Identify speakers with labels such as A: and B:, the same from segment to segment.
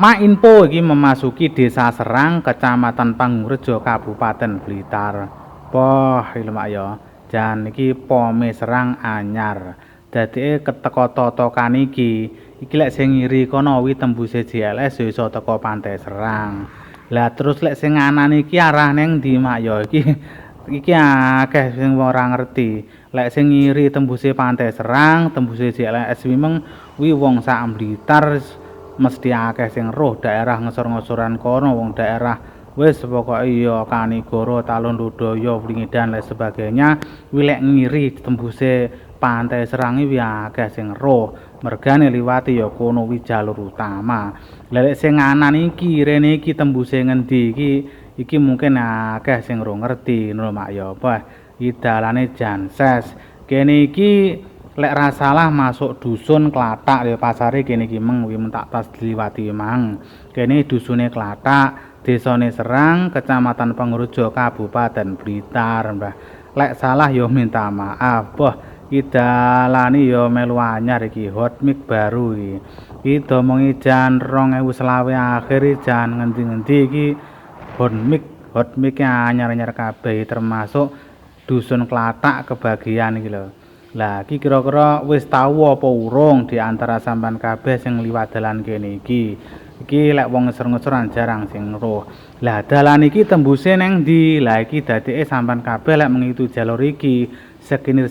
A: Ma info iki memasuki Desa Serang, Kecamatan Pangurjo, Kabupaten Blitar. Poh, ilmu ya. Jan iki pome Serang anyar. Dadi keteka totokan iki lek sing ngiri kono wi tembuse JLS ya iso teko Pantai Serang. Lah terus lek sing anan iki arah ning ndi mak ya iki akeh sing ora ngerti. Lek sing ngiri tembuse Pantai Serang, tembuse JLS memang wi wong sak Blitar mesti akeh sing roh daerah ngesor-ngesoran kono wong daerah wis pokoke ya Kanigoro, Talundodaya, Wlingi dan lain sebagainya wilek ngiri tembuse Pantai Serang iki akeh sing roh mergane liwati ya kono wi jalur utama. Lek sing anan iki rene iki tembuse ngendi iki mungkin akeh sing ora ngerti ngono mak ya apa iki dalane Janses kene iki lek ra salah masuk dusun Klatak ya pasare kene iki meng tak pas diliwati mang. Kene dusune Klatak, desane Serang, Kecamatan Pangurjo, Kabupaten Blitar, Mbah. Lek salah ya minta maaf. Boh, iki dalane ya melu anyar iki hot mic baru iki. Iki domongi jan 2020 akhir jan ngendi-ngendi iki hot mic anyar-anyar kabeh termasuk dusun Klatak kebagian iki lho. Lah iki kira-kira wis tau apa urung di antara sampean kabeh sing liwat dalan kene iki. Iki lek wong ngeser-ngeseran jarang sing roh. Lah dalan iki tembuse neng ndi? Lah iki dadeke sampean kabeh lek mengitu jalur iki sekinir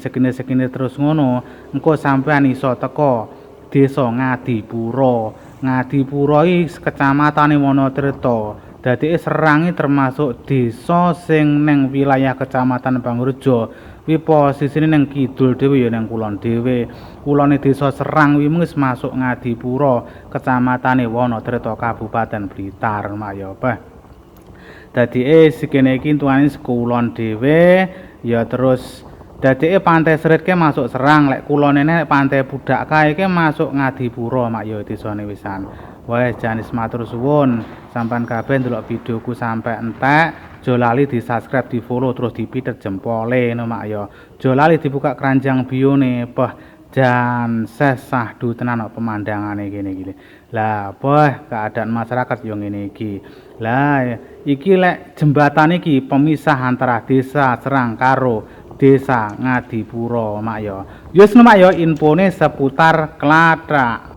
A: terus ngono, engko sampean iso teko Desa Ngadipuro. Ngadipuro iki kecamatane Wonotrito. Dadeke Serang iki termasuk desa sing neng wilayah Kecamatan Pangurjo. Wi posisine ning kidul dhewe ya ning kulon dhewe. Kulone Desa Serang wi wis masuk Ngadipuro, Kecamatane Wonotrito, Kabupaten Blitar, mak ya apa. Dadi sikene iki tuane kulon dhewe ya terus dadi Pantai Serit ke masuk Serang, lek kulone nek Pantai Pudak kae ke masuk Ngadipuro, mak ya desane wisan. Wes janis matur suwun sampean kabeh ndelok videoku sampe entek. Jo lali di subscribe, di follow, terus dipitet jempole no mak ya. Jo lali dibuka keranjang bione, poh jan sahdu tenan pemandangane kene iki. Lah, poh keadaan masyarakat yo ngene iki. Lah, iki lek jembatan iki pemisah antara Desa Serang karo Desa Ngadipuro mak ya. Yo mak ya infone seputar Klatak.